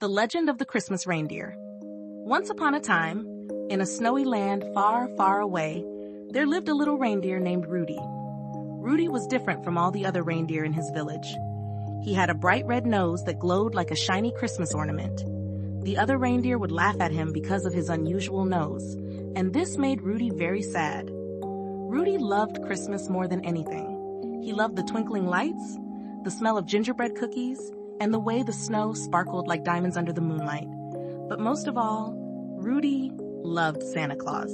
The Legend of the Christmas Reindeer. Once upon a time, in a snowy land far, far away, there lived a little reindeer named Rudy. Rudy was different from all the other reindeer in his village. He had a bright red nose that glowed like a shiny Christmas ornament. The other reindeer would laugh at him because of his unusual nose, and this made Rudy very sad. Rudy loved Christmas more than anything. He loved the twinkling lights, the smell of gingerbread cookies, and the way the snow sparkled like diamonds under the moonlight. But most of all, Rudy loved Santa Claus.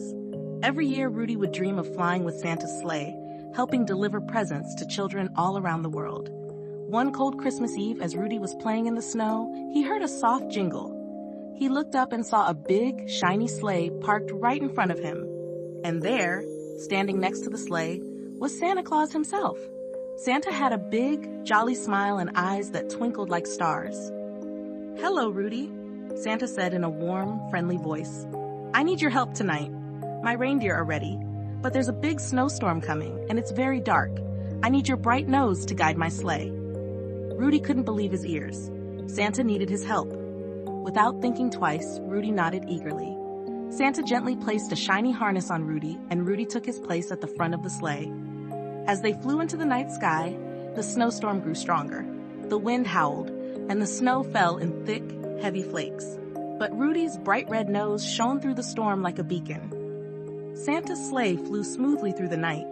Every year, Rudy would dream of flying with Santa's sleigh, helping deliver presents to children all around the world. One cold Christmas Eve, as Rudy was playing in the snow, he heard a soft jingle. He looked up and saw a big, shiny sleigh parked right in front of him. And there, standing next to the sleigh, was Santa Claus himself. Santa had a big, jolly smile and eyes that twinkled like stars. "Hello, Rudy," Santa said in a warm, friendly voice. "I need your help tonight. My reindeer are ready, but there's a big snowstorm coming, and it's very dark. I need your bright nose to guide my sleigh." Rudy couldn't believe his ears. Santa needed his help. Without thinking twice, Rudy nodded eagerly. Santa gently placed a shiny harness on Rudy, and Rudy took his place at the front of the sleigh. As they flew into the night sky, the snowstorm grew stronger. The wind howled, and the snow fell in thick, heavy flakes. But Rudy's bright red nose shone through the storm like a beacon. Santa's sleigh flew smoothly through the night,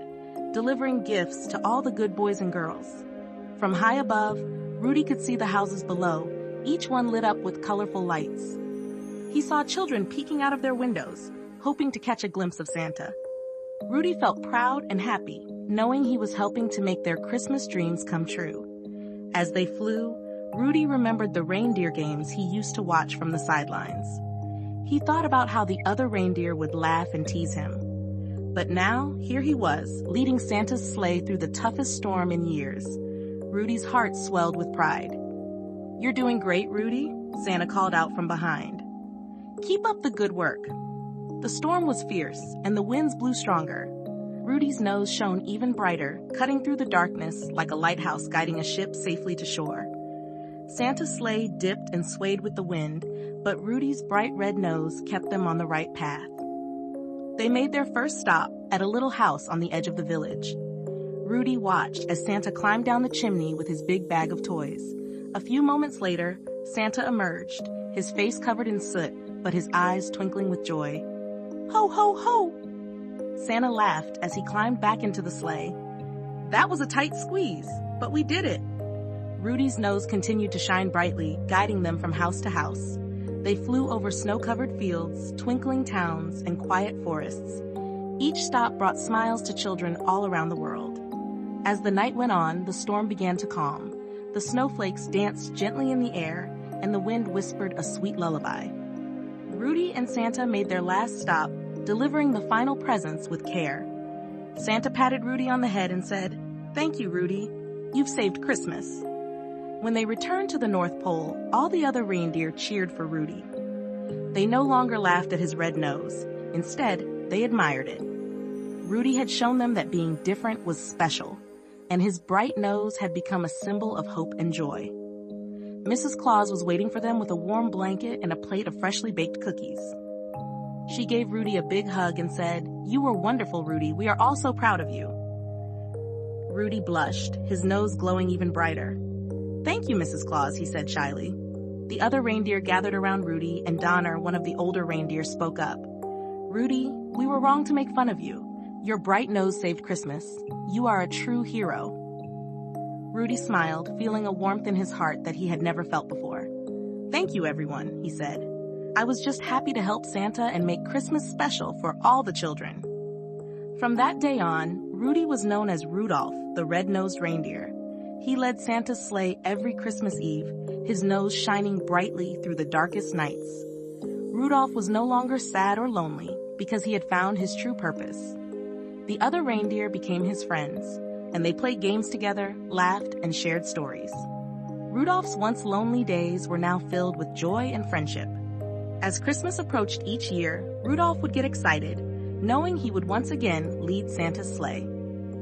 delivering gifts to all the good boys and girls. From high above, Rudy could see the houses below, each one lit up with colorful lights. He saw children peeking out of their windows, hoping to catch a glimpse of Santa. Rudy felt proud and happy, knowing he was helping to make their Christmas dreams come true. As they flew, Rudy remembered the reindeer games he used to watch from the sidelines. He thought about how the other reindeer would laugh and tease him. But now, here he was, leading Santa's sleigh through the toughest storm in years. Rudy's heart swelled with pride. "You're doing great, Rudy," Santa called out from behind. "Keep up the good work." The storm was fierce, and the winds blew stronger. Rudy's nose shone even brighter, cutting through the darkness like a lighthouse guiding a ship safely to shore. Santa's sleigh dipped and swayed with the wind, but Rudy's bright red nose kept them on the right path. They made their first stop at a little house on the edge of the village. Rudy watched as Santa climbed down the chimney with his big bag of toys. A few moments later, Santa emerged, his face covered in soot, but his eyes twinkling with joy. "Ho, ho, ho!" Santa laughed as he climbed back into the sleigh. "That was a tight squeeze, but we did it." Rudy's nose continued to shine brightly, guiding them from house to house. They flew over snow-covered fields, twinkling towns, and quiet forests. Each stop brought smiles to children all around the world. As the night went on, the storm began to calm. The snowflakes danced gently in the air, and the wind whispered a sweet lullaby. Rudy and Santa made their last stop, delivering the final presents with care. Santa patted Rudy on the head and said, "Thank you, Rudy. You've saved Christmas." When they returned to the North Pole, all the other reindeer cheered for Rudy. They no longer laughed at his red nose. Instead, they admired it. Rudy had shown them that being different was special, and his bright nose had become a symbol of hope and joy. Mrs. Claus was waiting for them with a warm blanket and a plate of freshly baked cookies. She gave Rudy a big hug and said, "You were wonderful, Rudy. We are all so proud of you." Rudy blushed, his nose glowing even brighter. "Thank you, Mrs. Claus," he said shyly. The other reindeer gathered around Rudy, and Donner, one of the older reindeer, spoke up. "Rudy, we were wrong to make fun of you. Your bright nose saved Christmas. You are a true hero." Rudy smiled, feeling a warmth in his heart that he had never felt before. "Thank you, everyone," he said. "I was just happy to help Santa and make Christmas special for all the children." From that day on, Rudy was known as Rudolph, the red-nosed reindeer. He led Santa's sleigh every Christmas Eve, his nose shining brightly through the darkest nights. Rudolph was no longer sad or lonely because he had found his true purpose. The other reindeer became his friends, and they played games together, laughed, and shared stories. Rudolph's once lonely days were now filled with joy and friendship. As Christmas approached each year, Rudolph would get excited, knowing he would once again lead Santa's sleigh.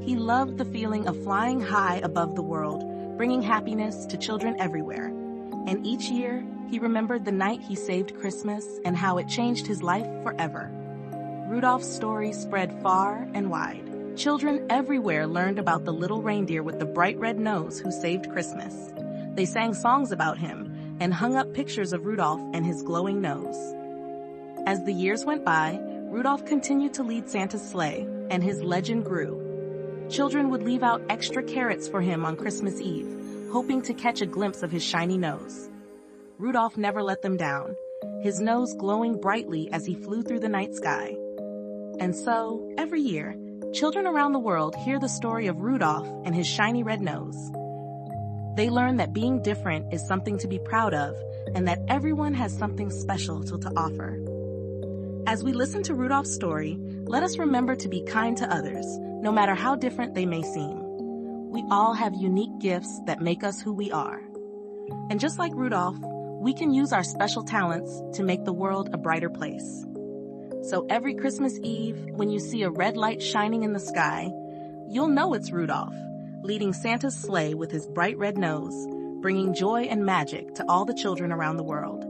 He loved the feeling of flying high above the world, bringing happiness to children everywhere. And each year, He remembered the night he saved Christmas and how it changed his life forever. Rudolph's story spread far and wide. Children everywhere learned about the little reindeer with the bright red nose who saved Christmas. They sang songs about him and hung up pictures of Rudolph and his glowing nose. As the years went by, Rudolph continued to lead Santa's sleigh, and his legend grew. Children would leave out extra carrots for him on Christmas Eve, hoping to catch a glimpse of his shiny nose. Rudolph never let them down, his nose glowing brightly as he flew through the night sky. And so, every year, children around the world hear the story of Rudolph and his shiny red nose. They learn that being different is something to be proud of, and that everyone has something special to offer. As we listen to Rudolph's story, let us remember to be kind to others, no matter how different they may seem. We all have unique gifts that make us who we are. And just like Rudolph, we can use our special talents to make the world a brighter place. So every Christmas Eve, when you see a red light shining in the sky, you'll know it's Rudolph, leading Santa's sleigh with his bright red nose, bringing joy and magic to all the children around the world.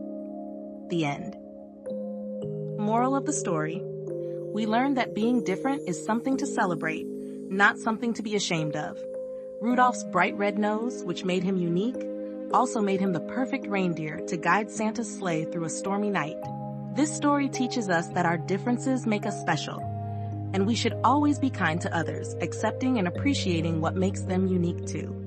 The end. Moral of the story: we learned that being different is something to celebrate, not something to be ashamed of. Rudolph's bright red nose, which made him unique, also made him the perfect reindeer to guide Santa's sleigh through a stormy night. This story teaches us that our differences make us special, and we should always be kind to others, accepting and appreciating what makes them unique too.